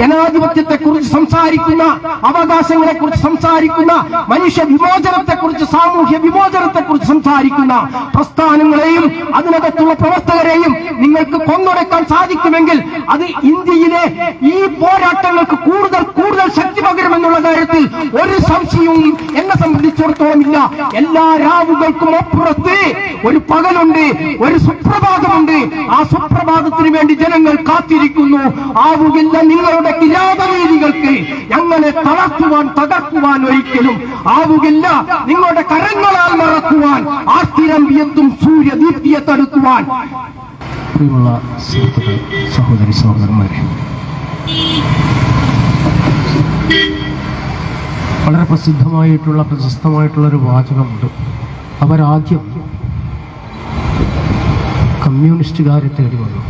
ജനാധിപത്യത്തെക്കുറിച്ച് സംസാരിക്കുന്ന, അവകാശങ്ങളെക്കുറിച്ച് സംസാരിക്കുന്ന, മനുഷ്യ വിമോചനത്തെക്കുറിച്ച്, സാമൂഹ്യ വിമോചനത്തെക്കുറിച്ച് സംസാരിക്കുന്ന പ്രസ്ഥാനങ്ങളെയും അതിനകത്തുള്ള പ്രവർത്തകരെയും നിങ്ങൾക്ക് കൊന്നൊടുക്കാൻ സാധിക്കുമെങ്കിൽ അത് ഇന്ത്യയിലെ ഈ പോരാട്ടങ്ങൾക്ക് കൂടുതൽ കൂടുതൽ ശക്തി പകരുമെന്നുള്ള കാര്യത്തിൽ ഒരു സംശയവും എന്നെ സംബന്ധിച്ചിടത്തോളം ഇല്ല. എല്ലാ രാവുകൾക്കും അപ്പുറത്ത് ഒരു പകലുണ്ട്, ഒരു സുപ്രഭാതമുണ്ട്. ആ സുപ്രഭാതത്തിന് വേണ്ടി ജനങ്ങൾ കാത്തിരിക്കുന്നു. ആവുകില്ല നിങ്ങളുടെ കിരാതരീതികൾക്ക് ഞങ്ങളെ തകർക്കുവാൻ ഒരിക്കലും ആവുകില്ല. നിങ്ങളുടെ കരങ്ങളാൽ മറക്കുവാൻ, ആർത്തിരമ്പിയത്തും സൂര്യദീപ്തിയെ തടുക്കുവാൻ. പ്രിയമുള്ള സഹോദരി സഹോദരന്മാരെ, വളരെ പ്രസിദ്ധമായിട്ടുള്ള പ്രശസ്തമായിട്ടുള്ള ഒരു വാചകമുണ്ട്. അവരാദ്യം കമ്മ്യൂണിസ്റ്റുകാരെ തേടി വന്നു,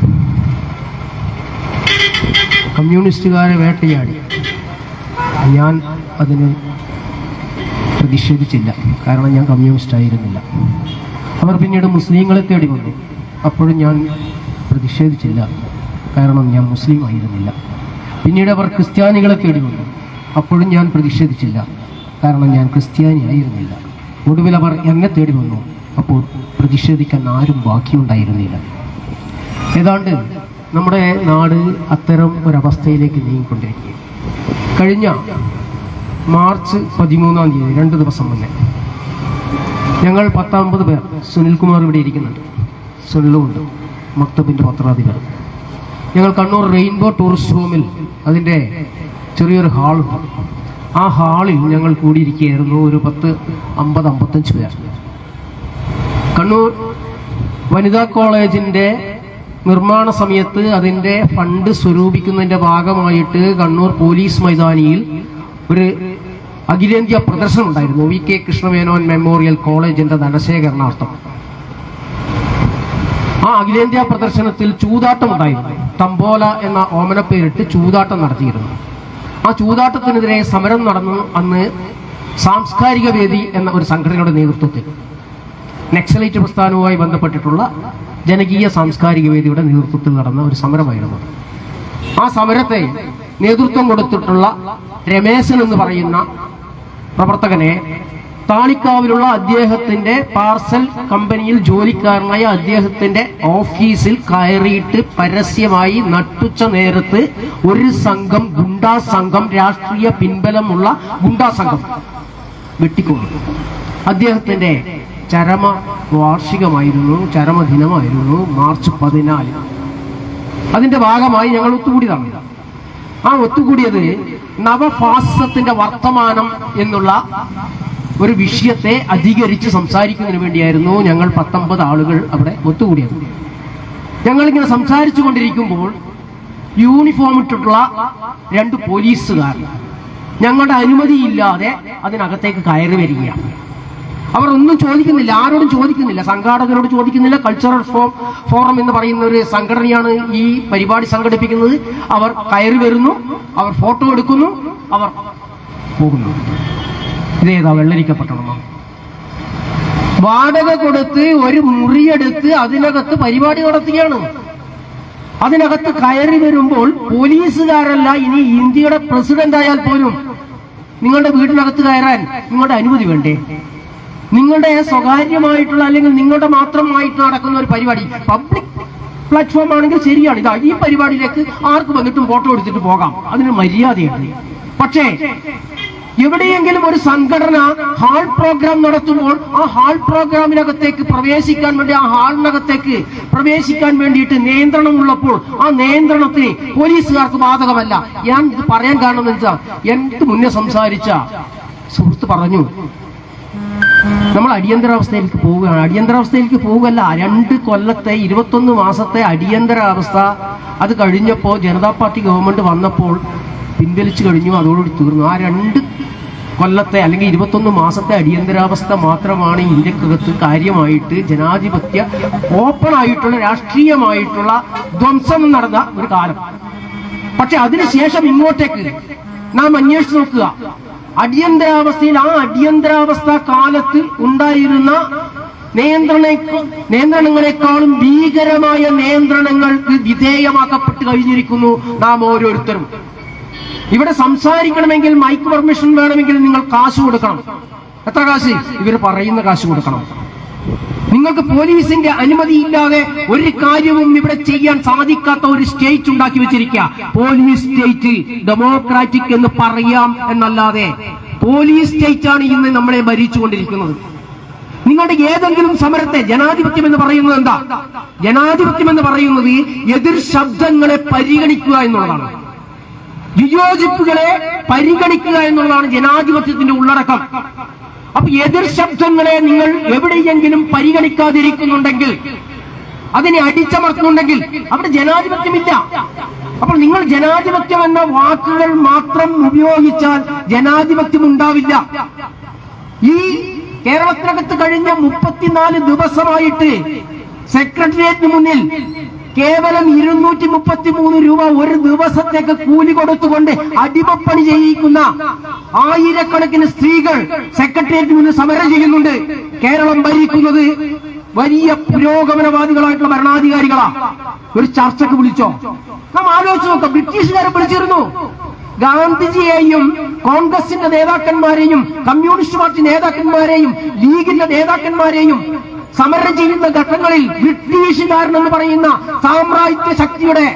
കമ്മ്യൂണിസ്റ്റുകാരെ വേട്ടയാടി. ഞാൻ അതിന് പ്രതിഷേധിച്ചില്ല, കാരണം ഞാൻ കമ്മ്യൂണിസ്റ്റ് ആയിരുന്നില്ല. അവർ പിന്നീട് മുസ്ലിങ്ങളെ തേടി വന്നു, അപ്പോഴും ഞാൻ പ്രതിഷേധിച്ചില്ല, കാരണം ഞാൻ മുസ്ലിം ആയിരുന്നില്ല. പിന്നീട് അവർ ക്രിസ്ത്യാനികളെ തേടി വന്നു, അപ്പോഴും ഞാൻ പ്രതിഷേധിച്ചില്ല, കാരണം ഞാൻ ക്രിസ്ത്യാനി ആയിരുന്നില്ല. ഒടുവിൽ അവർ എന്നെ തേടി വന്നു, അപ്പോൾ പ്രതിഷേധിക്കാൻ ആരും ബാക്കിയുണ്ടായിരുന്നില്ല. ഏതാണ്ട് നമ്മുടെ നാട് അത്തരം ഒരവസ്ഥയിലേക്ക് നീങ്ങിക്കൊണ്ടിരിക്കുക. കഴിഞ്ഞ മാർച്ച് 13-ാം തീയതി 2 ദിവസം മുന്നേ ഞങ്ങൾ 19 പേർ, സുനിൽകുമാർ ഇവിടെ ഇരിക്കുന്നുണ്ട്, സുനിലുമുണ്ട്, മക്തബിൻ്റെ പത്രാധിപർ, ഞങ്ങൾ കണ്ണൂർ റെയിൻബോ ടൂറിസ്റ്റ് ഹോമിൽ അതിൻ്റെ ചെറിയൊരു ഹാളുണ്ട്. ആ ഹാളിൽ ഞങ്ങൾ കൂടിയിരിക്കുകയായിരുന്നു. ഒരു 50-55 പേർ. കണ്ണൂർ വനിതാ കോളേജിൻ്റെ നിർമ്മാണ സമയത്ത് അതിൻ്റെ ഫണ്ട് സ്വരൂപിക്കുന്നതിൻ്റെ ഭാഗമായിട്ട് കണ്ണൂർ പോലീസ് മൈതാനിയിൽ ഒരു അഖിലേന്ത്യാ പ്രദർശനം ഉണ്ടായിരുന്നു. വി കെ കൃഷ്ണമേനോൻ മെമ്മോറിയൽ കോളേജിന്റെ ധനശേഖരണാർത്ഥം. ആ അഖിലേന്ത്യാ പ്രദർശനത്തിൽ ചൂതാട്ടം ഉണ്ടായിരുന്നു. തമ്പോല എന്ന ഓമനപ്പേരിട്ട് ചൂതാട്ടം നടത്തിയിരുന്നു. ആ ചൂതാട്ടത്തിനെതിരെ സമരം നടന്നു. അന്ന് സാംസ്കാരിക വേദി എന്ന ഒരു സംഘടനയുടെ നേതൃത്വത്തിൽ, നക്സലൈറ്റ് പ്രസ്ഥാനവുമായി ബന്ധപ്പെട്ടിട്ടുള്ള ജനകീയ സാംസ്കാരിക വേദിയുടെ നേതൃത്വത്തിൽ നടന്ന ഒരു സമരമായിരുന്നു. ആ സമരത്തെ നേതൃത്വം കൊടുത്തിട്ടുള്ള രമേശൻ എന്ന് പറയുന്ന പ്രവർത്തകനെ താളിക്കാവിലുള്ള അദ്ദേഹത്തിന്റെ പാർസൽ കമ്പനിയിൽ ജോലിക്കാരനായ അദ്ദേഹത്തിന്റെ ഓഫീസിൽ കയറിയിട്ട് പരസ്യമായി നട്ടുച്ച നേരത്ത് ഒരു സംഘം ഗുണ്ടാ സംഘം, രാഷ്ട്രീയ പിൻബലമുള്ള ഗുണ്ടാ സംഘം വെട്ടിക്കൊണ്ടു. അദ്ദേഹത്തിന്റെ ചരമ വാർഷികമായിരുന്നു, ചരമദിനമായിരുന്നു മാർച്ച് 14. അതിന്റെ ഭാഗമായി ഞങ്ങൾ ഒത്തുകൂടിയതാണ്. ആ ഒത്തുകൂടിയത് നവഫാസിസത്തിന്റെ വർത്തമാനം എന്നുള്ള ഒരു വിഷയത്തെ അധികരിച്ച് സംസാരിക്കുന്നതിന് വേണ്ടിയായിരുന്നു. ഞങ്ങൾ 19 ആളുകൾ അവിടെ ഒത്തുകൂടിയത്. ഞങ്ങളിങ്ങനെ സംസാരിച്ചു കൊണ്ടിരിക്കുമ്പോൾ യൂണിഫോം ഇട്ടിട്ടുള്ള 2 പോലീസുകാർ ഞങ്ങളുടെ അനുമതിയില്ലാതെ അതിനകത്തേക്ക് കയറി വരികയാണ്. അവർ ഒന്നും ചോദിക്കുന്നില്ല, ആരോടും ചോദിക്കുന്നില്ല, സംഘാടകരോട് ചോദിക്കുന്നില്ല. കൾച്ചറൽ ഫോറം എന്ന് പറയുന്ന ഒരു സംഘടനയാണ് ഈ പരിപാടി സംഘടിപ്പിക്കുന്നത്. അവർ കയറി വരുന്നു, അവർ ഫോട്ടോ എടുക്കുന്നു, അവർ പോകുന്നു. ഇതേതാ വെള്ളരിക്കപ്പെട്ടണം. വാടക കൊടുത്ത് ഒരു മുറിയെടുത്ത് അതിനകത്ത് പരിപാടി നടത്തുകയാണ്. അതിനകത്ത് കയറി വരുമ്പോൾ പോലീസുകാരല്ല, ഇനി ഇന്ത്യയുടെ പ്രസിഡന്റ് ആയാൽ പോലും നിങ്ങളുടെ വീടിനകത്ത് കയറാൻ നിങ്ങളുടെ അനുമതി വേണ്ടേ? നിങ്ങളുടെ സ്വകാര്യമായിട്ടുള്ള അല്ലെങ്കിൽ നിങ്ങളുടെ മാത്രമായിട്ട് നടക്കുന്ന ഒരു പരിപാടി, പബ്ലിക് പ്ലാറ്റ്ഫോം ആണെങ്കിൽ ശരിയാണ്. ഇതാ ഈ പരിപാടിയിലേക്ക് ആർക്ക് വന്നിട്ടും ഫോട്ടോ എടുത്തിട്ട് പോകാം, അതിന് മര്യാദയുണ്ട്. പക്ഷേ എവിടെയെങ്കിലും ഒരു സംഘടന ഹാൾ പ്രോഗ്രാം നടത്തുമ്പോൾ ആ ഹാൾ പ്രോഗ്രാമിനകത്തേക്ക് പ്രവേശിക്കാൻ വേണ്ടി, ആ ഹാളിനകത്തേക്ക് പ്രവേശിക്കാൻ വേണ്ടിയിട്ട് നിയന്ത്രണം ഉള്ളപ്പോൾ ആ നിയന്ത്രണത്തിന് പോലീസുകാർക്ക് ബാധകമല്ല. ഞാൻ ഇത് പറയാൻ കാരണം എന്ന് വെച്ചാൽ, എനിക്ക് മുന്നേ സംസാരിച്ച സുഹൃത്ത് പറഞ്ഞു, നമ്മൾ അടിയന്തരാവസ്ഥയിലേക്ക് പോവുകയാണ്. അടിയന്തരാവസ്ഥയിലേക്ക് പോവുകയല്ല, 2 കൊല്ലത്തെ 21 മാസത്തെ അടിയന്തരാവസ്ഥ അത് കഴിഞ്ഞപ്പോൾ ജനതാ പാർട്ടി ഗവൺമെന്റ് വന്നപ്പോൾ പിൻവലിച്ചു കഴിഞ്ഞു, അതോടുകൂടി തീർന്നു. ആ 2 കൊല്ലത്തെ അല്ലെങ്കിൽ 21 മാസത്തെ അടിയന്തരാവസ്ഥ മാത്രമാണ് ഇന്ത്യക്കകത്ത് കാര്യമായിട്ട് ജനാധിപത്യ ഓപ്പൺ ആയിട്ടുള്ള രാഷ്ട്രീയമായിട്ടുള്ള ധ്വംസം നടന്ന ഒരു കാലം. പക്ഷെ അതിനുശേഷം ഇങ്ങോട്ടേക്ക് നാം അന്വേഷിച്ചു നോക്കുക, അടിയന്തരാവസ്ഥയിൽ ആ അടിയന്തരാവസ്ഥ കാലത്ത് ഉണ്ടായിരുന്ന നിയന്ത്രണങ്ങളെക്കാളും ഭീകരമായ നിയന്ത്രണങ്ങൾക്ക് വിധേയമാക്കപ്പെട്ട് കഴിഞ്ഞിരിക്കുന്നു നാം ഓരോരുത്തരും. ഇവിടെ സംസാരിക്കണമെങ്കിൽ മൈക്ക് പെർമിഷൻ വേണമെങ്കിൽ നിങ്ങൾ കാശ് കൊടുക്കണം. എത്ര കാശ്? ഇവർ പറയുന്ന കാശ് കൊടുക്കണം. നിങ്ങൾക്ക് പോലീസിന്റെ അനുമതിയില്ലാതെ ഒരു കാര്യവും ഇവിടെ ചെയ്യാൻ സാധിക്കാത്ത ഒരു സ്റ്റേറ്റ് ഉണ്ടാക്കി വെച്ചിരിക്കുക. പോലീസ് സ്റ്റേറ്റ്, ഡെമോക്രാറ്റിക് എന്ന് പറയാം എന്നല്ലാതെ പോലീസ് സ്റ്റേറ്റ് ആണ് ഇന്ന് നമ്മളെ ഭരിച്ചുകൊണ്ടിരിക്കുന്നത്. നിങ്ങളുടെ ഏതെങ്കിലും സമരത്തെ ജനാധിപത്യം എന്ന് പറയുന്നത് എന്താ? ജനാധിപത്യം എന്ന് പറയുന്നത് എതിർ ശബ്ദങ്ങളെ പരിഗണിക്കുക എന്നുള്ളതാണ്. വിയോജിപ്പുകളെ പരിഗണിക്കുക എന്നുള്ളതാണ് ജനാധിപത്യത്തിന്റെ ഉള്ളടക്കം. അപ്പൊ എതിർ ശബ്ദങ്ങളെ നിങ്ങൾ എവിടെയെങ്കിലും പരിഗണിക്കാതിരിക്കുന്നുണ്ടെങ്കിൽ, അതിനെ അടിച്ചമർത്തുന്നുണ്ടെങ്കിൽ അവിടെ ജനാധിപത്യമില്ല. അപ്പോൾ നിങ്ങൾ ജനാധിപത്യം എന്ന വാക്കുകൾ മാത്രം ഉപയോഗിച്ചാൽ ജനാധിപത്യം ഉണ്ടാവില്ല. ഈ കേരളത്തിനകത്ത് കഴിഞ്ഞ 34 ദിവസമായിട്ട് സെക്രട്ടേറിയറ്റിന് മുന്നിൽ കേവലം 233 രൂപ ഒരു ദിവസത്തേക്ക് കൂലി കൊടുത്തുകൊണ്ട് അടിമപ്പണി ചെയ്യിക്കുന്ന ആയിരക്കണക്കിന് സ്ത്രീകൾ സെക്രട്ടേറിയറ്റിന് മുന്നിൽ സമരം ചെയ്യുന്നുണ്ട്. കേരളം ഭരിക്കുന്നത് വലിയ പുരോഗമനവാദികളായിട്ടുള്ള ഭരണാധികാരികളാ. ഒരു ചർച്ചക്ക് വിളിച്ചോ? നാം ആലോചിച്ച് നോക്കാം. ബ്രിട്ടീഷുകാരെ വിളിച്ചിരുന്നു. ഗാന്ധിജിയെയും കോൺഗ്രസിന്റെ നേതാക്കന്മാരെയും കമ്മ്യൂണിസ്റ്റ് പാർട്ടി നേതാക്കന്മാരെയും ലീഗിന്റെ നേതാക്കന്മാരെയും സമരം ചെയ്യുന്ന ഘട്ടങ്ങളിൽ ബ്രിട്ടീഷുകാരനെന്ന് പറയുന്ന സാമ്രാജ്യ ശക്തിയുടെ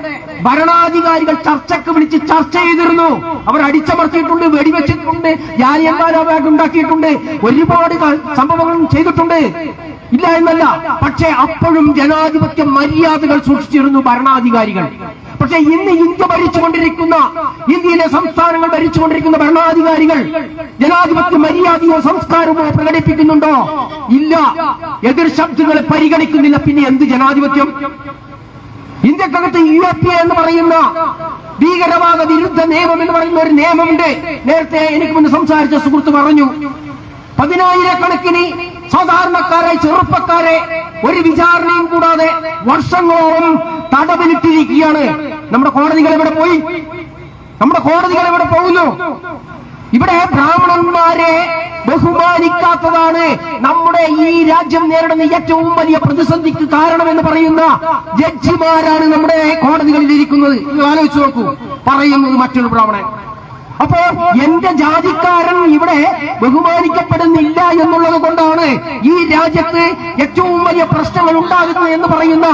ഭരണാധികാരികൾ ചർച്ചക്ക് വിളിച്ച് ചർച്ച ചെയ്തിരുന്നു. അവർ അടിച്ചമർത്തിയിട്ടുണ്ട്, വെടിവെച്ചിട്ടുണ്ട്, ജാലിയൻവാലാബാഗ് ഉണ്ടാക്കിയിട്ടുണ്ട്, ഒരുപാട് സംഭവങ്ങളും ചെയ്തിട്ടുണ്ട്. ഇല്ല എന്നല്ല. പക്ഷേ അപ്പോഴും ജനാധിപത്യ മര്യാദകൾ സൂക്ഷിച്ചിരുന്നു ഭരണാധികാരികൾ. പക്ഷേ ഇന്ന് ഇന്ത്യ ഭരിച്ചുകൊണ്ടിരിക്കുന്ന, ഇന്ത്യയിലെ സംസ്ഥാനങ്ങൾ ഭരിച്ചുകൊണ്ടിരിക്കുന്ന ഭരണാധികാരികൾ ജനാധിപത്യ മര്യാദയോ സംസ്കാരമോ പ്രകടിപ്പിക്കുന്നുണ്ടോ? ഇല്ല. എതിർ ശബ്ദങ്ങളെ പരിഗണിക്കുന്നില്ല. പിന്നെ എന്ത് ജനാധിപത്യം? ഇന്ത്യക്കകത്ത് UAPA എന്ന് പറയുന്ന ഭീകരവാദ വിരുദ്ധ നിയമം എന്ന് പറയുന്ന ഒരു നിയമമുണ്ട്. നേരത്തെ എനിക്ക് മുന്നേ സംസാരിച്ച സുഹൃത്ത് പറഞ്ഞു, 10,000-കണക്കിന് സാധാരണക്കാരെ, ചെറുപ്പക്കാരെ ഒരു വിചാരണയും കൂടാതെ വർഷങ്ങളോളം തടവിലിട്ടിരിക്കുകയാണ്. നമ്മുടെ കോടതികൾ എവിടെ പോയി? നമ്മുടെ കോടതികൾ എവിടെ പോകുന്നു? ഇവിടെ ബ്രാഹ്മണന്മാരെ ബഹുമാനിക്കാത്തതാണ് നമ്മുടെ ഈ രാജ്യം നേരിടുന്ന ഏറ്റവും വലിയ പ്രതിസന്ധിക്ക് കാരണമെന്ന് പറയുന്ന ജഡ്ജിമാരാണ് നമ്മുടെ കോടതികളിൽ ഇരിക്കുന്നത്. നിങ്ങൾ ആലോചിച്ച് നോക്കൂ. പറയുന്നത് മറ്റൊരു ബ്രാഹ്മണൻ. അപ്പോ എന്റെ ജാതിക്കാരൻ ഇവിടെ ബഹുമാനിക്കപ്പെടുന്നില്ല എന്നുള്ളത് കൊണ്ടാണ് ഈ രാജ്യത്ത് ഏറ്റവും വലിയ പ്രശ്നങ്ങൾ ഉണ്ടാകുന്നത് എന്ന് പറയുന്ന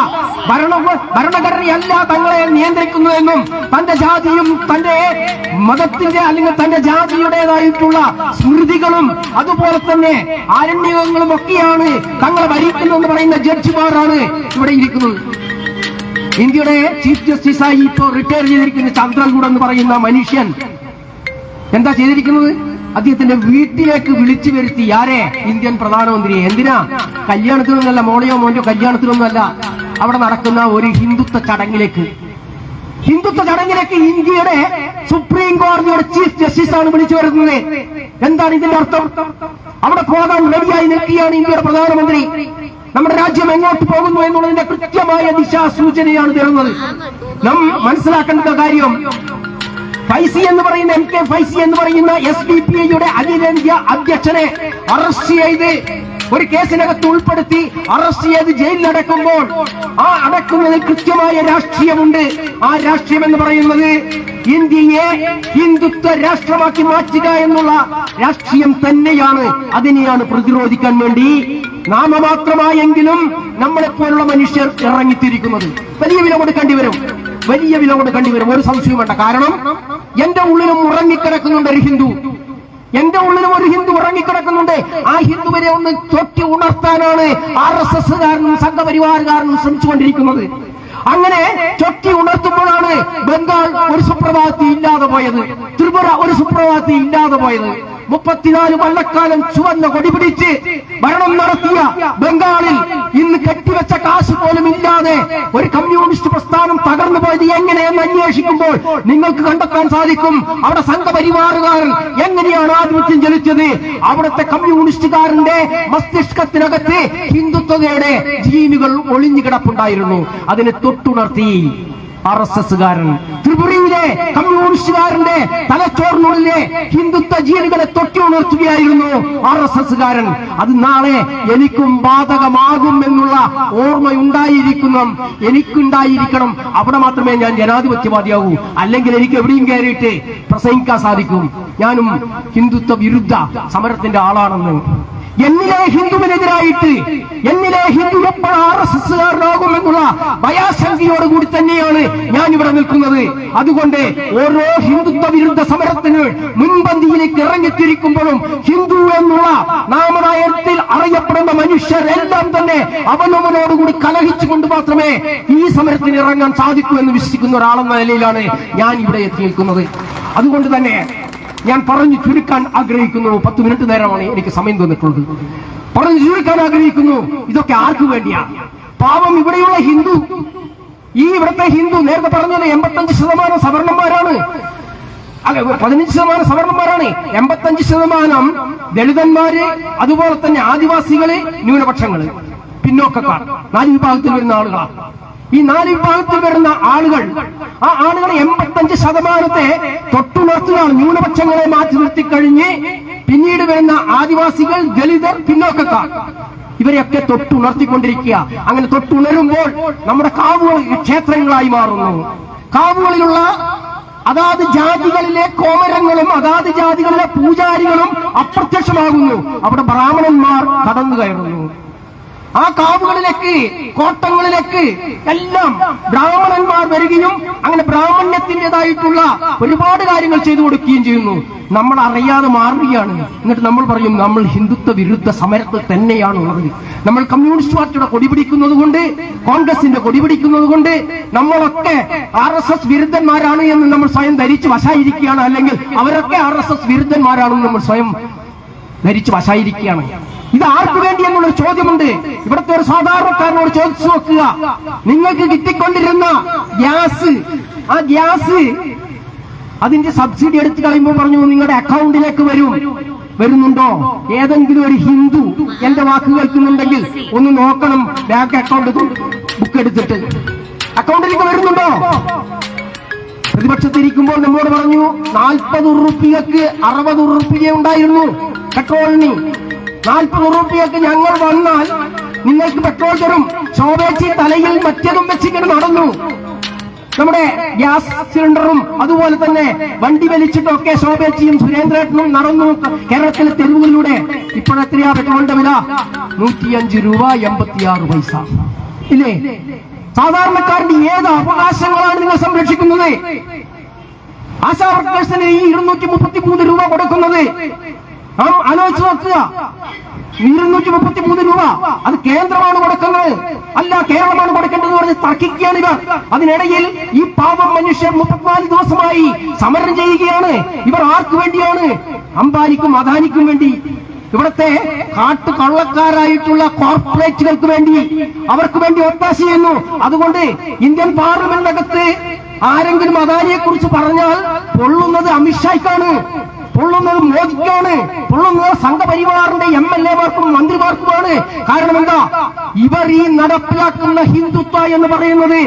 ഭരണഘടനയല്ല തങ്ങളെ നിയന്ത്രിക്കുന്നതെന്നും തന്റെ ജാതിയും തന്റെ മതത്തിന്റെ അല്ലെങ്കിൽ തന്റെ ജാതിയുടേതായിട്ടുള്ള സ്മൃതികളും അതുപോലെ തന്നെ ആരണ്യങ്ങളും ഒക്കെയാണ് തങ്ങളെ ഭരിക്കുന്നതെന്ന് പറയുന്ന ജഡ്ജിമാരാണ് ഇവിടെ ഇരിക്കുന്നത്. ഇന്ത്യയുടെ ചീഫ് ജസ്റ്റിസായി ഇപ്പോൾ റിട്ടയർ ചെയ്തിരിക്കുന്ന ചന്ദ്രചൂഡ് എന്ന് പറയുന്ന മനുഷ്യൻ എന്താ ചെയ്തിരിക്കുന്നത്? അദ്ദേഹത്തിന്റെ വീട്ടിലേക്ക് വിളിച്ചു വരുത്തി. ആരെ? ഇന്ത്യൻ പ്രധാനമന്ത്രിയെ. എന്തിനാ? കല്യാണത്തിനൊന്നുമല്ല, മോളെയോ മോന്റെയോ കല്യാണത്തിനൊന്നുമല്ല, അവിടെ നടക്കുന്ന ഒരു ഹിന്ദുത്വ ചടങ്ങിലേക്ക്. ഇന്ത്യയുടെ സുപ്രീം കോടതിയുടെ ചീഫ് ജസ്റ്റിസാണ് വിളിച്ചു വരുന്നത്. എന്താണ് ഇതിന്റെ അർത്ഥം? അവിടെ പോകാൻ റെഡിയായി നിൽക്കുകയാണ് ഇന്ത്യയുടെ പ്രധാനമന്ത്രി. നമ്മുടെ രാജ്യം എങ്ങോട്ട് പോകുന്നു എന്നുള്ളതിന്റെ കൃത്യമായ ദിശാസൂചനയാണ് തരുന്നത്. നാം മനസ്സിലാക്കേണ്ട കാര്യം, ഫൈസി എന്ന് പറയുന്ന MK ഫൈസി എന്ന് പറയുന്ന SDPIയുടെ അഖിലേന്ത്യാ അധ്യക്ഷനെ അറസ്റ്റ് ചെയ്ത് ഒരു കേസിനകത്ത് ഉൾപ്പെടുത്തി അറസ്റ്റ് ചെയ്ത് ജയിലിലടക്കുമ്പോൾ ആ അടക്കുന്നതിൽ കൃത്യമായ രാഷ്ട്രീയമുണ്ട്. ആ രാഷ്ട്രീയം എന്ന് പറയുന്നത് ഇന്ത്യയെ ഹിന്ദുത്വ രാഷ്ട്രമാക്കി മാറ്റുക എന്നുള്ള രാഷ്ട്രീയം തന്നെയാണ്. അതിനെയാണ് പ്രതിരോധിക്കാൻ വേണ്ടി നാമമാത്രമായെങ്കിലും നമ്മളെപ്പോലുള്ള മനുഷ്യർ ഇറങ്ങിത്തിരിക്കുന്നത്. വലിയ വില കൊടുക്കേണ്ടി വരും, വലിയ വില കൊടുക്കേണ്ടി വരും, ഒരു സംശയവും വേണ്ട. കാരണം എന്റെ ഉള്ളിലും ഉറങ്ങിക്കിടക്കുന്നുണ്ട് ഒരു ഹിന്ദു. എന്റെ ഉള്ളിലും ഒരു ഹിന്ദു ഉറങ്ങിക്കിടക്കുന്നുണ്ട്. ആ ഹിന്ദുവിനെ ഒന്ന് തൊട്ടി ഉണർത്താനാണ് RSSകാരനും സംഘപരിവാറുകാരനും ശ്രമിച്ചുകൊണ്ടിരിക്കുന്നത്. അങ്ങനെ ചൊട്ടി ഉണർത്തുമ്പോഴാണ് ബംഗാൾ ഒരു സുപ്രഭാതത്തിൽ ഇല്ലാതെ പോയത്, ത്രിപുര ഒരു സുപ്രഭാതത്തിൽ ഇല്ലാതെ പോയത്. 34 കൊല്ലക്കാലം ചുവന്ന കൊടി പിടിച്ച് ഭരണം നടത്തിയ ബംഗാളിൽ ഇന്ന് കെട്ടിവെച്ച കാശ് പോലും ഇല്ലാതെ ഒരു കമ്മ്യൂണിസ്റ്റ് പ്രസ്ഥാനം തകർന്നു പോയത് എങ്ങനെയെന്ന് അന്വേഷിക്കുമ്പോൾ നിങ്ങൾക്ക് കണ്ടെത്താൻ സാധിക്കും അവിടെ സംഘപരിവാറുകാരൻ എങ്ങനെയാണ് ആധിപത്യം ചെലുത്തിയത്. അവിടുത്തെ കമ്മ്യൂണിസ്റ്റുകാരന്റെ മസ്തിഷ്കത്തിനകത്ത് ഹിന്ദുത്വതയുടെ ജീനുകൾ ഒളിഞ്ഞു കിടപ്പുണ്ടായിരുന്നു. അതിനെ തൊട്ടുണർത്തി RSSകാരൻ, ത്രിപുരയിലെ കമ്മ്യൂണിസ്റ്റുകാരന്റെ തലച്ചോറിനുള്ളിലെ ഹിന്ദുത്വ ജീനുകളെ തൊട്ടിയുണർത്തുകയായിരുന്നു RSSകാരൻ. അത് നാളെ എനിക്കും ബാധകമാകും എന്നുള്ള ഓർമ്മയുണ്ടായിരിക്കണം, എനിക്കുണ്ടായിരിക്കണം. അവിടെ മാത്രമേ ഞാൻ ജനാധിപത്യവാദിയാകൂ. അല്ലെങ്കിൽ എനിക്ക് എവിടെയും കയറിയിട്ട് പ്രസംഗിക്കാൻ സാധിക്കും ഞാനും ഹിന്ദുത്വ വിരുദ്ധ സമരത്തിന്റെ ആളാണെന്ന്. എന്നിലെ ഹിന്ദുവിനെതിരായിട്ട് എന്നിലെ ഹിന്ദു എപ്പോൾ RSSകാരനാകുമെന്നുള്ള ഭയാശങ്കയോടുകൂടി തന്നെയാണ് ഞാൻ ഇവിടെ നിൽക്കുന്നത്. അതുകൊണ്ട് ഓരോ ഹിന്ദുത്വ വിരുദ്ധ സമരത്തിന് മുൻപന്തിയിലേക്ക് ഇറങ്ങിത്തിരിക്കുമ്പോഴും ഹിന്ദു എന്നുള്ള നാമനായത്തിൽ അറിയപ്പെടുന്ന മനുഷ്യരെല്ലാം തന്നെ അവനവനോടുകൂടി കലഹിച്ചുകൊണ്ട് മാത്രമേ ഈ സമരത്തിന് ഇറങ്ങാൻ സാധിക്കൂ എന്ന് വിശ്വസിക്കുന്ന ഒരാളെന്ന നിലയിലാണ് ഞാൻ ഇവിടെ എത്തി നിൽക്കുന്നത്. അതുകൊണ്ട് തന്നെ ഞാൻ പറഞ്ഞു ചുരുക്കാൻ ആഗ്രഹിക്കുന്നു. 10 മിനിറ്റ് നേരമാണ് എനിക്ക് സമയം തന്നിട്ടുള്ളത്. പറഞ്ഞു ചുരുക്കാൻ ആഗ്രഹിക്കുന്നു. ഇതൊക്കെ ആർക്കു വേണ്ടിയാണ്? പാവം ഇവിടെയുള്ള ഹിന്ദു, ഈ ഇവിടുത്തെ ഹിന്ദു നേരത്തെ പറഞ്ഞത് 85% സവർണന്മാരാണ്, 15% സവർണന്മാരാണ്, 85% ദളിതന്മാര്, അതുപോലെ തന്നെ ആദിവാസികള്, ന്യൂനപക്ഷങ്ങള്, പിന്നോക്കക്കാർ, 4 വിഭാഗത്തിൽ വരുന്ന ആളുകളാണ്. ഈ 4 വിഭാഗത്തിൽ വരുന്ന ആളുകൾ, ആ ആളുകൾ 85% തൊട്ടുണർത്തുകയാണ്. ന്യൂനപക്ഷങ്ങളെ മാറ്റി നിർത്തിക്കഴിഞ്ഞ് പിന്നീട് വരുന്ന ആദിവാസികൾ, ദളിതർ, പിന്നോക്കക്കാർ, ഇവരെയൊക്കെ തൊട്ടുണർത്തിക്കൊണ്ടിരിക്കുക. അങ്ങനെ തൊട്ടുണരുമ്പോൾ നമ്മുടെ കാവുകൾ ക്ഷേത്രങ്ങളായി മാറുന്നു. കാവുകളിലുള്ള അതാത് ജാതികളിലെ കോമരങ്ങളും അതാത് ജാതികളിലെ പൂജാരികളും അപ്രത്യക്ഷമാകുന്നു. അവിടെ ബ്രാഹ്മണന്മാർ കടന്നു കയറുന്നു. ആ കാവുകളിലേക്ക്, കോട്ടങ്ങളിലേക്ക് എല്ലാം ബ്രാഹ്മണന്മാർ വരികയും അങ്ങനെ ബ്രാഹ്മണ്യത്തിൻ്റെതായിട്ടുള്ള ഒരുപാട് കാര്യങ്ങൾ ചെയ്തു കൊടുക്കുകയും ചെയ്യുന്നു. നമ്മൾ അറിയാതെ മാറുകയാണ്. എന്നിട്ട് നമ്മൾ പറയും നമ്മൾ ഹിന്ദുത്വ വിരുദ്ധ സമരത്തിൽ തന്നെയാണുള്ളത്. നമ്മൾ കമ്മ്യൂണിസ്റ്റ് പാർട്ടിയുടെ കൊടി പിടിക്കുന്നത് കൊണ്ട്, കോൺഗ്രസിന്റെ കൊടി പിടിക്കുന്നത് കൊണ്ട് നമ്മളൊക്കെ RSS വിരുദ്ധന്മാരാണ് എന്ന് നമ്മൾ സ്വയം ധരിച്ച് വശായിരിക്കുകയാണ്. അല്ലെങ്കിൽ അവരൊക്കെ RSS വിരുദ്ധന്മാരാണെന്ന് നമ്മൾ സ്വയം ധരിച്ച് വശായിരിക്കുകയാണ്. ഇത് ആർക്കു വേണ്ടി എന്നുള്ളൊരു ചോദ്യമുണ്ട്. ഇവിടുത്തെ ഒരു സാധാരണക്കാരനോട് ചോദിച്ചു നോക്കുക. നിങ്ങൾക്ക് കിട്ടിക്കൊണ്ടിരുന്ന ഗ്യാസ്, ആ ഗ്യാസ് അതിന്റെ സബ്സിഡി എടുത്തു കളയുമ്പോൾ പറഞ്ഞു നിങ്ങളുടെ അക്കൗണ്ടിലേക്ക് വരുന്നുണ്ടോ? ഏതെങ്കിലും ഒരു ഹിന്ദു എന്റെ വാക്ക് കേൾക്കുന്നുണ്ടെങ്കിൽ ഒന്ന് നോക്കണം. ബാങ്ക് അക്കൗണ്ട് ബുക്ക് എടുത്തിട്ട് അക്കൗണ്ടിലേക്ക് വരുന്നുണ്ടോ? പ്രതിപക്ഷത്തിരിക്കുമ്പോൾ നമ്മോട് പറഞ്ഞു 40 ഉറുപ്പികക്ക് 60 ഉറുപ്പിക ഉണ്ടായിരുന്നു പെട്രോളിന്. 40 ഉറുപ്പികക്ക് ഞങ്ങൾ വന്നാൽ നിങ്ങൾക്ക് പെട്രോൾ തരും. ശോഭേച്ചി തലയിൽ മറ്റേതും വെച്ചിങ്ങനെ നടന്നു. നമ്മുടെ ഗ്യാസ് സിലിണ്ടറും അതുപോലെ തന്നെ വണ്ടി വലിച്ചിട്ടൊക്കെ ശോഭേച്ചിയും സുരേന്ദ്രേട്ടനും നടന്നു കേരളത്തിലെ തെരുവുകളിലൂടെ. ഇപ്പോഴെത്രയാ പെട്രോളിന്റെ വില? 105 രൂപ 86 പൈസ. ഇല്ലേ? സാധാരണക്കാരന്റെ ഏത് അവകാശങ്ങളാണ് നിങ്ങൾ സംരക്ഷിക്കുന്നത്? ആശാവർക്കേഴ്സിന് ഈ 233 രൂപ കൊടുക്കുന്നത് ആലോചിച്ച് നോക്കുക. 233 രൂപ അത് കേന്ദ്രമാണ് കൊടുക്കുന്നത്, അല്ല കേരളമാണ് കൊടുക്കേണ്ടത് പറഞ്ഞ് തർക്കിക്കുകയാണ് ഇവർ. അതിനിടയിൽ ഈ പാവം മനുഷ്യർ 34 ദിവസമായി സമരം ചെയ്യുകയാണ്. ഇവർ ആർക്കു വേണ്ടിയാണ്? അംബാനിക്കും അദാനിക്കും വേണ്ടി. ഇവിടുത്തെ കാട്ടുകള്ളക്കാരായിട്ടുള്ള കോർപ്പറേറ്റുകൾക്ക് വേണ്ടി, അവർക്ക് വേണ്ടി ഒത്താശ ചെയ്യുന്നു. അതുകൊണ്ട് ഇന്ത്യൻ പാർലമെന്റിനകത്ത് ആരെങ്കിലും അദാനിയെ കുറിച്ച് പറഞ്ഞാൽ പൊള്ളുന്നത് അമിത്ഷായ്ക്കാണ്, പൊള്ളുന്നത് മോദിക്കാണ്, പൊള്ളുന്നത് സംഘപരിവാറിന്റെ MLA-മാർക്കും മന്ത്രിമാർക്കുമാണ്. കാരണം എന്താ? ഇവർ ഈ നടപ്പിലാക്കുന്ന ഹിന്ദുത്വ എന്ന് പറയുന്നത്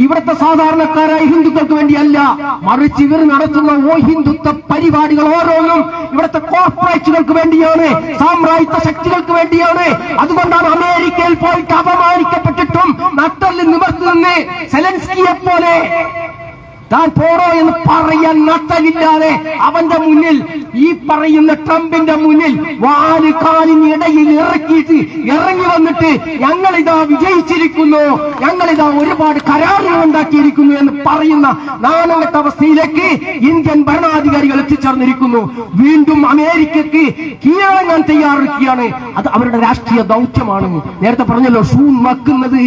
ഇവിടുത്തെ സാധാരണക്കാരായ ഹിന്ദുക്കൾക്ക് വേണ്ടിയല്ല, മറിച്ച് ഇവർ നടത്തുന്ന ഹിന്ദുത്വ പരിപാടികൾ ഓരോന്നും ഇവിടുത്തെ കോർപ്പറേറ്റുകൾക്ക് വേണ്ടിയാണ്, സാമ്രാജ്യത്വ ശക്തികൾക്ക് വേണ്ടിയാണ്. അതുകൊണ്ടാണ് അമേരിക്കയിൽ പോയിട്ട് അപമാനിക്കപ്പെട്ടിട്ടും നട്ടല് നിവർത്തി നിന്ന് സെലൻസ്കിയെ പോലെ താൻ പോടോ എന്ന് പറയാൻ നട്ടലില്ലാതെ അവന്റെ മുന്നിൽ, ഈ പറയുന്ന ട്രംപിന്റെ മുന്നിൽ വാല് കാലിനിടയിൽ ഇറക്കിയിട്ട് ഇറങ്ങി വന്നിട്ട് ഞങ്ങളിതാ വിജയിച്ചിരിക്കുന്നു, ഞങ്ങളിതാ ഒരുപാട് കരാറുകൾ ഉണ്ടാക്കിയിരിക്കുന്നു എന്ന് പറയുന്ന നാണംകെട്ട അവസ്ഥയിലേക്ക് ഇന്ത്യൻ ഭരണാധികാരികൾ എത്തിച്ചേർന്നിരിക്കുന്നു. വീണ്ടും അമേരിക്കക്ക് കീഴടങ്ങാൻ തയ്യാറെടുക്കുകയാണ്. അത് അവരുടെ രാഷ്ട്രീയ ദൗത്യമാണ്. നേരത്തെ പറഞ്ഞല്ലോ, ഷൂൺ വെക്കുന്നത്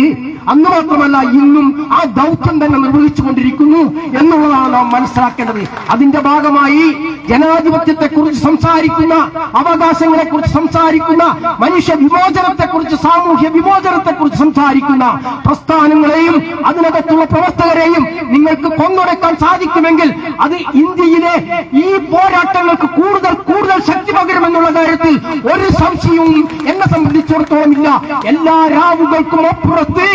അന്ന് മാത്രമല്ല ഇന്നും ആ ദൗത്യം തന്നെ നിർവഹിച്ചുകൊണ്ടിരിക്കുന്നു എന്നുള്ളതാണ് നാം മനസ്സിലാക്കേണ്ടത്. അതിന്റെ ഭാഗമായി ജനാധിപത്യത്തെക്കുറിച്ച് സംസാരിക്കുന്ന, അവകാശങ്ങളെക്കുറിച്ച് സംസാരിക്കുന്ന, മനുഷ്യ വിമോചനത്തെക്കുറിച്ച്, സാമൂഹ്യ വിമോചനത്തെക്കുറിച്ച് സംസാരിക്കുന്ന പ്രസ്ഥാനങ്ങളെയും അതിനകത്തുള്ള പ്രവർത്തകരെയും നിങ്ങൾക്ക് കൊന്നൊടുക്കാൻ സാധിക്കുമെങ്കിൽ അത് ഇന്ത്യയിലെ ഈ പോരാട്ടങ്ങൾക്ക് കൂടുതൽ കൂടുതൽ ശക്തി പകരുമെന്നുള്ള കാര്യത്തിൽ ഒരു സംശയവും എന്നെ സംബന്ധിച്ചിടത്തോളം ഇല്ല. എല്ലാ രാവുകൾക്കും അപ്പുറത്ത്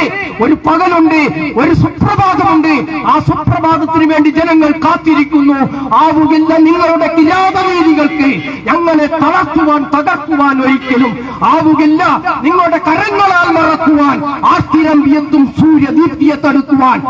ഒരു പകലുണ്ട്, ഒരു സുപ്രഭാതമുണ്ട്. ആ സുപ്രഭാതത്തിന് വേണ്ടി ജനങ്ങൾ കാത്തിരിക്കുന്നു. ആവുകില്ല നിങ്ങളുടെ കിരാതരീതികൾക്ക് ഞങ്ങളെ തകർക്കുവാൻ ഒരിക്കലും ആവുകില്ല. നിങ്ങളുടെ കരങ്ങളാൽ മറക്കുവാൻ, ആർത്തിരമ്പിയത്തും സൂര്യദീപ്തിയെ തടുക്കുവാൻ